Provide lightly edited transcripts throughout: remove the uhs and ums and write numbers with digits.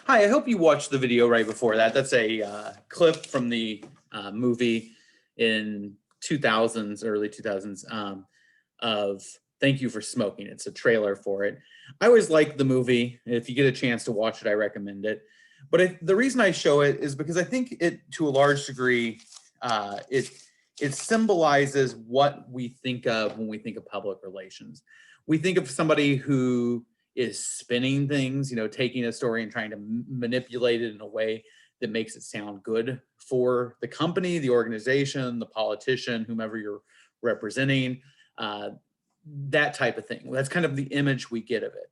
Hi, I hope you watched the video right before that. That's a clip from the movie in 2000s, early 2000s, of Thank You for Smoking. It's a trailer for it. I always like the movie. If you get a chance to watch it, I recommend it. But the reason I show it is because I think it, to a large degree, it symbolizes what we think of when we think of public relations. We think of somebody who is spinning things, taking a story and trying to manipulate it in a way that makes it sound good for the company, the organization, the politician, whomever you're representing, that type of thing. That's kind of the image we get of it.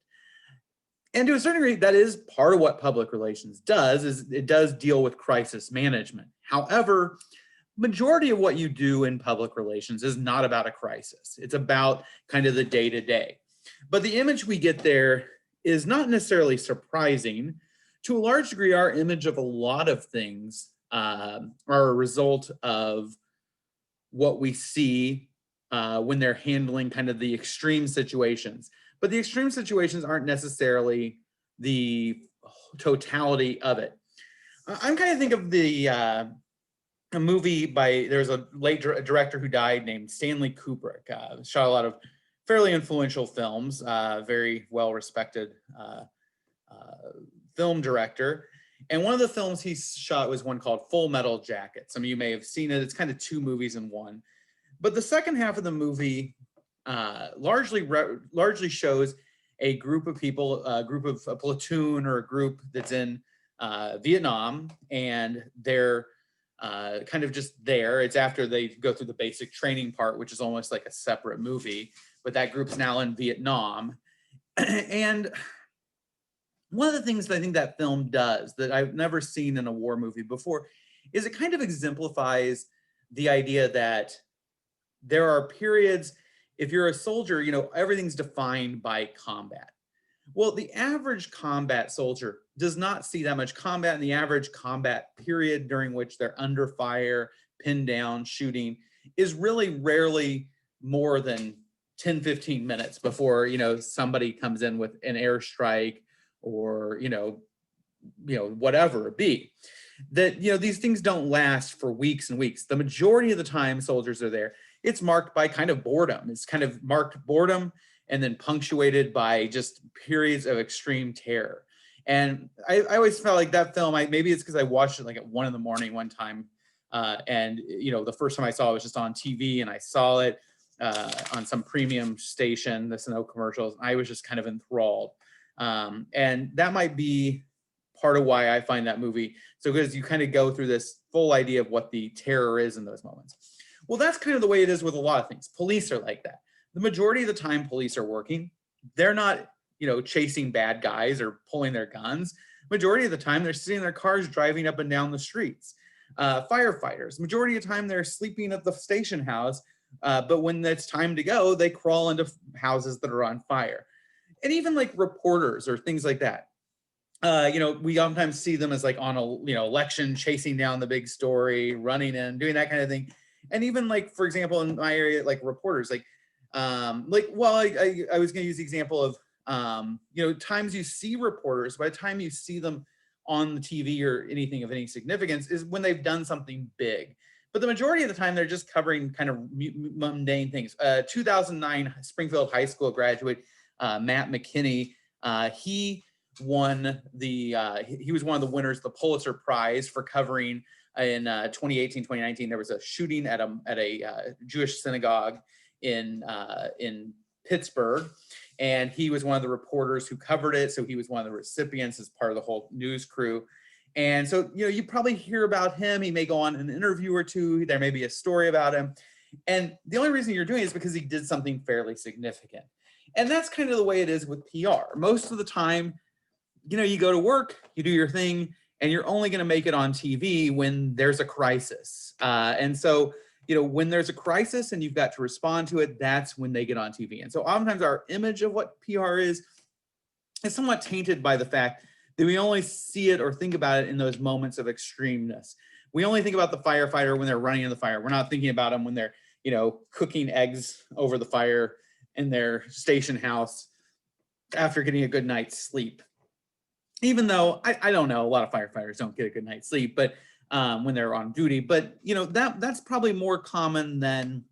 And to a certain degree, that is part of what public relations does, is it does deal with crisis management. However, majority of what you do in public relations is not about a crisis. It's about kind of the day-to-day. But the image we get there is not necessarily surprising. To a large degree, our image of a lot of things are a result of what we see when they're handling kind of the extreme situations. But the extreme situations aren't necessarily the totality of it. I'm kind of think of a movie there's a late director who died named Stanley Kubrick. Shot a lot of fairly influential films, very well-respected film director. And one of the films he shot was one called Full Metal Jacket. Some of you may have seen it. It's kind of two movies in one. But the second half of the movie largely shows a group of people, a platoon or a group that's in Vietnam, and they're kind of just there. It's after they go through the basic training part, which is almost like a separate movie, but that group's now in Vietnam. And one of the things that I think that film does that I've never seen in a war movie before is it kind of exemplifies the idea that there are periods, if you're a soldier, everything's defined by combat. Well, the average combat soldier does not see that much combat in the average combat period during which they're under fire, pinned down, shooting, is really rarely more than 10, 15 minutes before, somebody comes in with an airstrike or, whatever it be. That, these things don't last for weeks and weeks. The majority of the time soldiers are there, it's marked by kind of boredom. It's kind of marked boredom and then punctuated by just periods of extreme terror. And I always felt like that film, maybe it's because I watched it like at 1 a.m. one time. And, the first time I saw it was just on TV, and I saw it on some premium station, this and no commercials. I was just kind of enthralled. And that might be part of why I find that movie so good, is you kind of go through this full idea of what the terror is in those moments. Well, that's kind of the way it is with a lot of things. Police are like that. The majority of the time police are working, they're not, chasing bad guys or pulling their guns. Majority of the time they're sitting in their cars driving up and down the streets. Firefighters, majority of the time they're sleeping at the station house, but when it's time to go, they crawl into houses that are on fire. And even like reporters or things like that. We sometimes see them as like on election, chasing down the big story, running in, doing that kind of thing. And even like, for example, in my area, like reporters, I was going to use the example of, times you see reporters, by the time you see them on the TV or anything of any significance is when they've done something big. But the majority of the time, they're just covering kind of mundane things. 2009 Springfield High School graduate, Matt McKinney, he won he was one of the winners of the Pulitzer Prize for covering in 2018, 2019, there was a shooting at a Jewish synagogue in Pittsburgh, and he was one of the reporters who covered it. So he was one of the recipients as part of the whole news crew. And so, you probably hear about him. He may go on an interview or two. There may be a story about him. And the only reason you're doing it is because he did something fairly significant. And that's kind of the way it is with PR. Most of the time, you go to work, you do your thing, and you're only going to make it on TV when there's a crisis. And so, when there's a crisis and you've got to respond to it, that's when they get on TV. And so oftentimes our image of what PR is somewhat tainted by the fact that we only see it or think about it in those moments of extremeness. We only think about the firefighter when they're running in the fire. We're not thinking about them when they're, cooking eggs over the fire in their station house after getting a good night's sleep. even though I don't know, a lot of firefighters don't get a good night's sleep, but when they're on duty, but that's probably more common than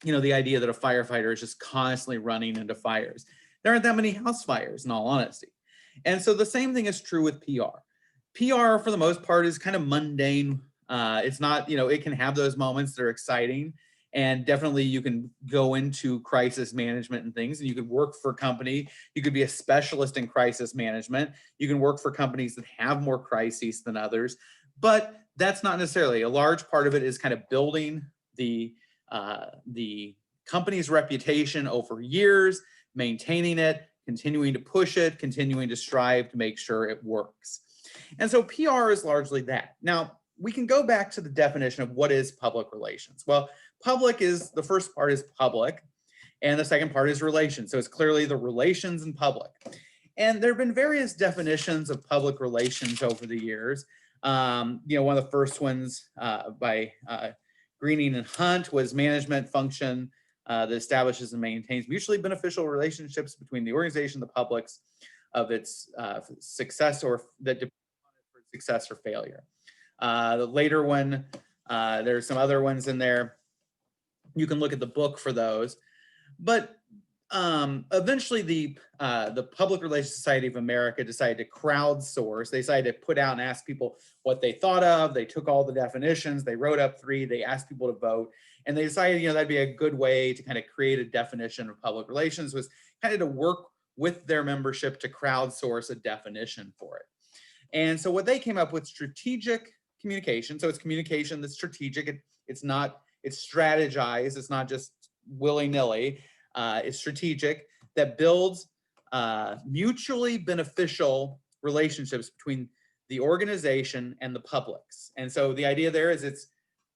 the idea that a firefighter is just constantly running into fires. There aren't that many house fires, in all honesty. And so the same thing is true with PR. PR, for the most part, is kind of mundane. It's not, it can have those moments that are exciting. And definitely you can go into crisis management and things, and you could work for a company. You could be a specialist in crisis management. You can work for companies that have more crises than others. But that's not necessarily. A large part of it is kind of building the company's reputation over years, maintaining it, continuing to push it, continuing to strive to make sure it works. And so PR is largely that. Now, we can go back to the definition of what is public relations. Well, public is, the first part is public, and the second part is relations. So it's clearly the relations in public. And there have been various definitions of public relations over the years. One of the first ones by Greening and Hunt was management function that establishes and maintains mutually beneficial relationships between the organization and the publics of its success, or that depend on it for success or failure. The later one, there's some other ones in there. You can look at the book for those. But eventually the Public Relations Society of America decided to crowdsource. They decided to put out and ask people what they thought of. They took all the definitions, they wrote up 3, they asked people to vote, and they decided, that'd be a good way to kind of create a definition of public relations, was kind of to work with their membership to crowdsource a definition for it. And so what they came up with, strategic communication. So it's communication that's strategic. It's strategized. It's not just willy-nilly. It's strategic, that builds mutually beneficial relationships between the organization and the publics. And so the idea there is it's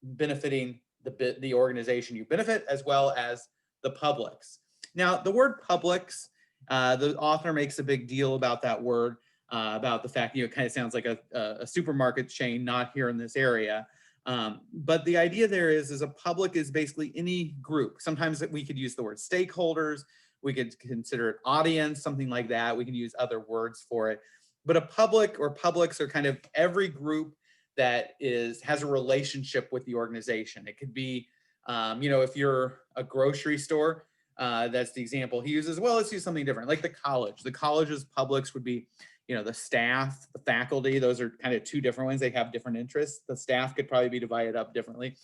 benefiting the organization you benefit, as well as the publics. Now, the word publics, the author makes a big deal about that word, about the fact, it kind of sounds like a supermarket chain, not here in this area. But the idea there is a public is basically any group. Sometimes we could use the word stakeholders. We could consider it audience, something like that. We can use other words for it. But a public or publics are kind of every group that has a relationship with the organization. It could be, if you're a grocery store, that's the example he uses. Well, let's use something different, like the college. The college's publics would be, the staff, the faculty. Those are kind of 2 different ones. They have different interests. The staff could probably be divided up differently.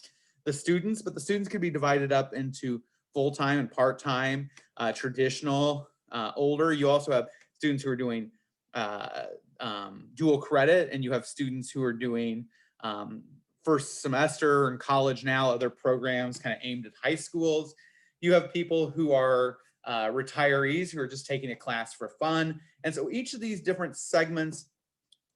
The students, but the students could be divided up into full-time and part-time, traditional, older. You also have students who are doing dual credit, and you have students who are doing first semester in college now, other programs kind of aimed at high schools. You have people who are retirees who are just taking a class for fun. And so each of these different segments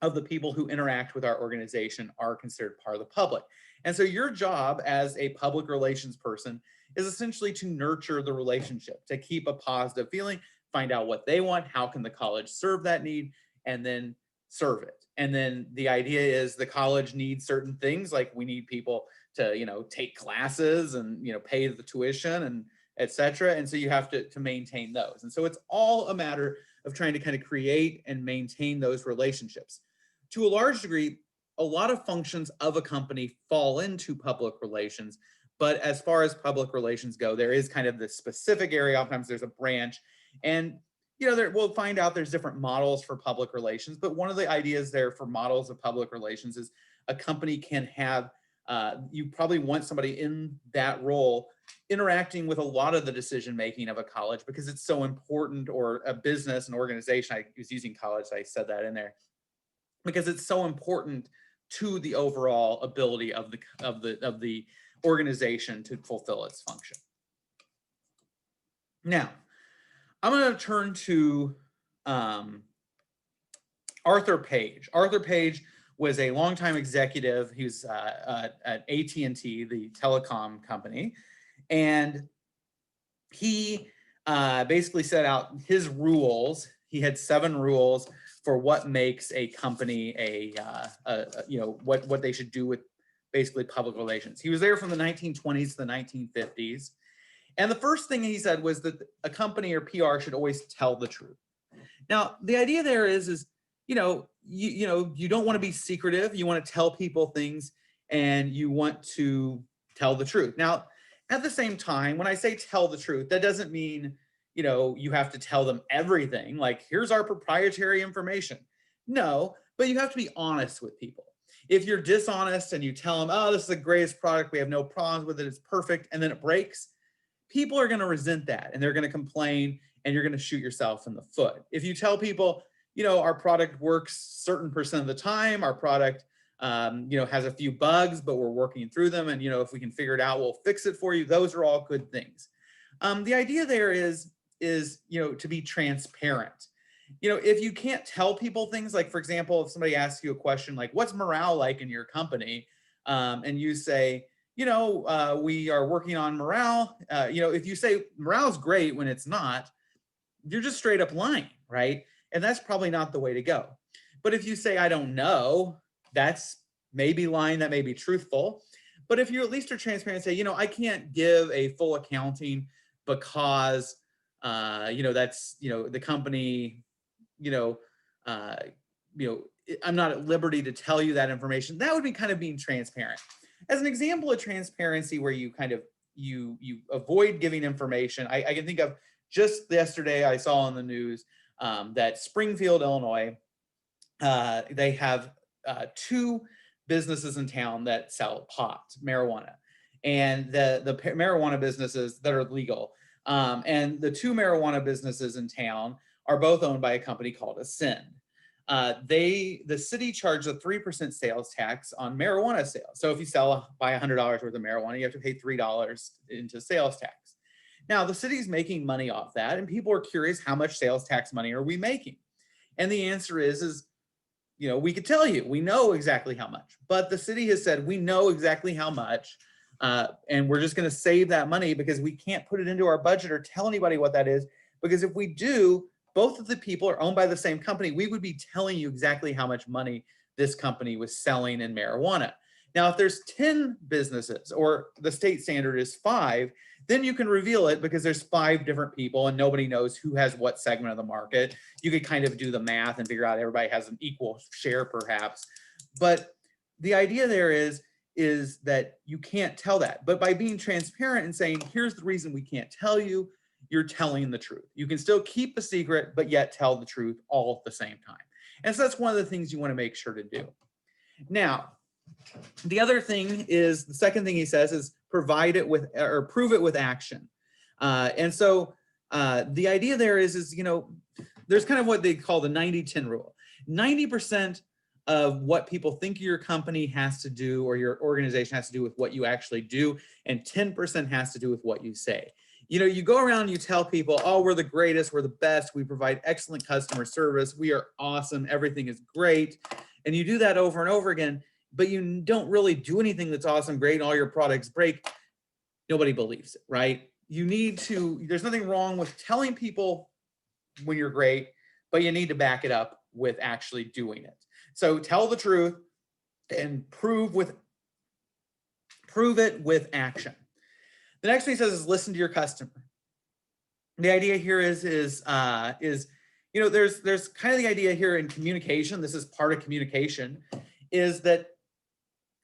of the people who interact with our organization are considered part of the public. And so your job as a public relations person is essentially to nurture the relationship, to keep a positive feeling, find out what they want, how can the college serve that need, and then serve it. And then the idea is the college needs certain things, like we need people to, take classes and, pay the tuition and et cetera. And so you have to maintain those. And so it's all a matter of trying to kind of create and maintain those relationships. To a large degree, a lot of functions of a company fall into public relations. But as far as public relations go, there is kind of this specific area. Oftentimes there's a branch, and we'll find out there's different models for public relations. But one of the ideas there for models of public relations is a company can have, you probably want somebody in that role interacting with a lot of the decision making of a college, because it's so important, or a business, an organization. I was using college, so I said that in there, because it's so important to the overall ability of the organization to fulfill its function. Now, I'm going to turn to Arthur Page. Arthur Page was a longtime executive. He was at AT&T, the telecom company, and he basically set out his rules. He had 7 rules for what makes a company what they should do with basically public relations. He was there from the 1920s to the 1950s. And the first thing he said was that a company or PR should always tell the truth. Now, the idea there is you don't want to be secretive. You want to tell people things, and you want to tell the truth. Now, at the same time, when I say tell the truth, that doesn't mean, you have to tell them everything. Like, here's our proprietary information. No, but you have to be honest with people. If you're dishonest and you tell them, oh, this is the greatest product, we have no problems with it, it's perfect, and then it breaks, people are going to resent that and they're going to complain, and you're going to shoot yourself in the foot. If you tell people, our product works certain percent of the time, our product has a few bugs, but we're working through them, and if we can figure it out, we'll fix it for you. Those are all good things. The idea there is to be transparent. If you can't tell people things, like, for example, if somebody asks you a question like, what's morale like in your company? And you say, we are working on morale. If you say morale's great when it's not, you're just straight up lying, right? And that's probably not the way to go. But if you say, I don't know, that's maybe lying, that may be truthful. But if you at least are transparent, say, I can't give a full accounting because, that's, the company, I'm not at liberty to tell you that information. That would be kind of being transparent. As an example of transparency where you kind of, you avoid giving information, I can think of just yesterday, I saw on the news that Springfield, Illinois, they have 2 businesses in town that sell pot, marijuana, and the marijuana businesses that are legal. And the 2 marijuana businesses in town are both owned by a company called Ascend. The city charges a 3% sales tax on marijuana sales. So if you buy $100 worth of marijuana, you have to pay $3 into sales tax. Now, the city's making money off that, and people are curious, how much sales tax money are we making? And the answer is, we could tell you, we know exactly how much, but the city has said, we know exactly how much, and we're just going to save that money because we can't put it into our budget or tell anybody what that is, because if we do, both of the people are owned by the same company. We would be telling you exactly how much money this company was selling in marijuana. Now, if there's 10 businesses, or the state standard is 5, then you can reveal it because there's 5 different people and nobody knows who has what segment of the market. You could kind of do the math and figure out everybody has an equal share perhaps. But the idea there is that you can't tell that. But by being transparent and saying, here's the reason we can't tell you, you're telling the truth. You can still keep a secret, but yet tell the truth all at the same time. And so that's one of the things you want to make sure to do. Now, the other thing is, the second thing he says is provide it with, or prove it with action. And so the idea there is there's kind of what they call the 90-10 rule. 90% of what people think your company has to do, or your organization has to do, with what you actually do, and 10% has to do with what you say. You go around and you tell people, oh, we're the greatest, we're the best, we provide excellent customer service, we are awesome, everything is great. And you do that over and over again, but you don't really do anything that's awesome, great, and all your products break. Nobody believes it, right? There's nothing wrong with telling people when you're great, but you need to back it up with actually doing it. So tell the truth and prove it with action. The next thing he says is listen to your customer. The idea here is there's kind of the idea here in communication. This is part of communication, is that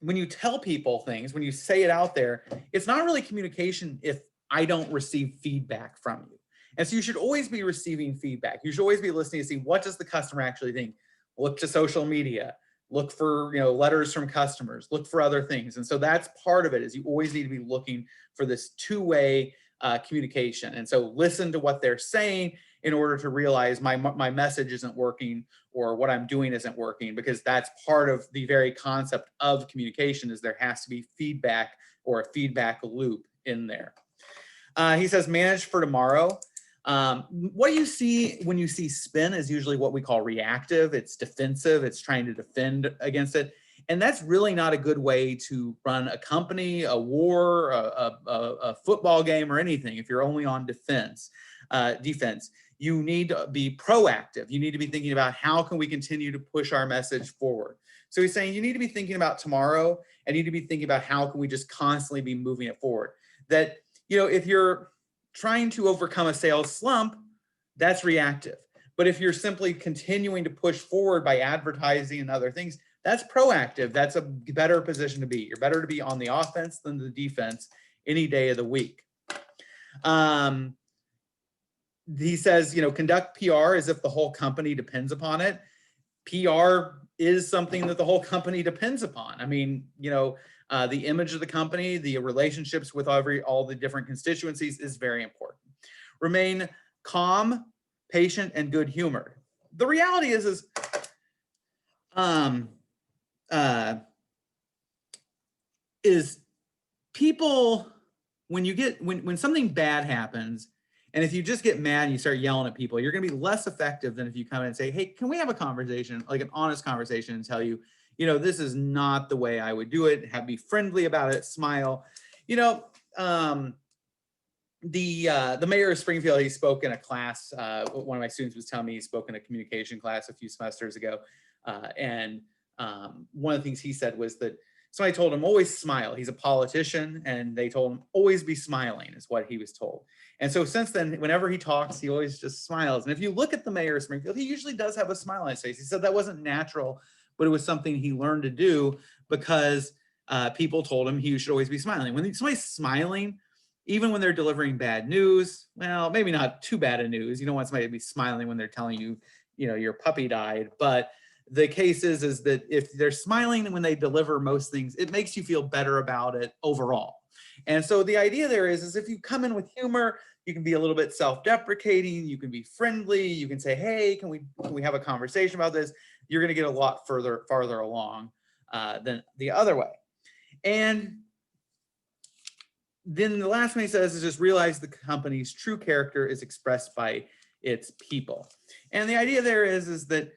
when you tell people things, when you say it out there, it's not really communication if I don't receive feedback from you. And so you should always be receiving feedback. You should always be listening to see, what does the customer actually think? Look to social media, look for letters from customers, look for other things. And so that's part of it, is you always need to be looking for this two-way communication. And so listen to what they're saying in order to realize my message isn't working, or what I'm doing isn't working, because that's part of the very concept of communication, is there has to be feedback, or a feedback loop in there. He says manage for tomorrow. What you see when you see spin is usually what we call reactive. It's defensive. It's trying to defend against it. And that's really not a good way to run a company, a war, a football game, or anything. If you're only on defense, you need to be proactive. You need to be thinking about, how can we continue to push our message forward? So he's saying you need to be thinking about tomorrow, and you need to be thinking about how can we just constantly be moving it forward. That, if you're trying to overcome a sales slump, that's reactive. But if you're simply continuing to push forward by advertising and other things, that's proactive. That's a better position to be. You're better to be on the offense than the defense any day of the week. He says, conduct PR as if the whole company depends upon it. PR is something that the whole company depends upon. I mean, the image of the company, the relationships with all the different constituencies is very important. Remain calm, patient, and good humored. The reality is people, when something bad happens, and if you just get mad and you start yelling at people, you're going to be less effective than if you come in and say, hey, can we have a conversation, like an honest conversation, and tell you, this is not the way I would do it. Be friendly about it, smile. The mayor of Springfield, he spoke in a class. One of my students was telling me he spoke in a communication class a few semesters ago. And one of the things he said was that somebody told him always smile. He's a politician, and they told him always be smiling is what he was told. And so since then, whenever he talks, he always just smiles. And if you look at the mayor of Springfield, he usually does have a smile on his face. He said that wasn't natural, but it was something he learned to do because people told him he should always be smiling. When somebody's smiling, even when they're delivering bad news, well, maybe not too bad a news. You don't want somebody to be smiling when they're telling you, your puppy died. But the case is that if they're smiling when they deliver most things, it makes you feel better about it overall. And so the idea there is if you come in with humor, you can be a little bit self-deprecating, you can be friendly, you can say, hey, can we have a conversation about this? You're going to get a lot farther along than the other way. And then the last one he says is just realize the company's true character is expressed by its people. And the idea there is that,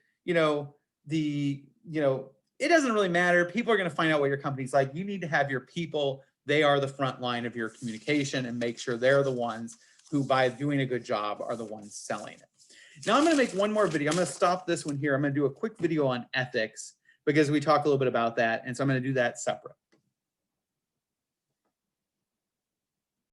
it doesn't really matter. People are going to find out what your company's like. You need to have your people. They are the front line of your communication, and make sure they're the ones who, by doing a good job, are the ones selling it. Now I'm going to make one more video. I'm going to stop this one here. I'm going to do a quick video on ethics because we talk a little bit about that. And so I'm going to do that separate.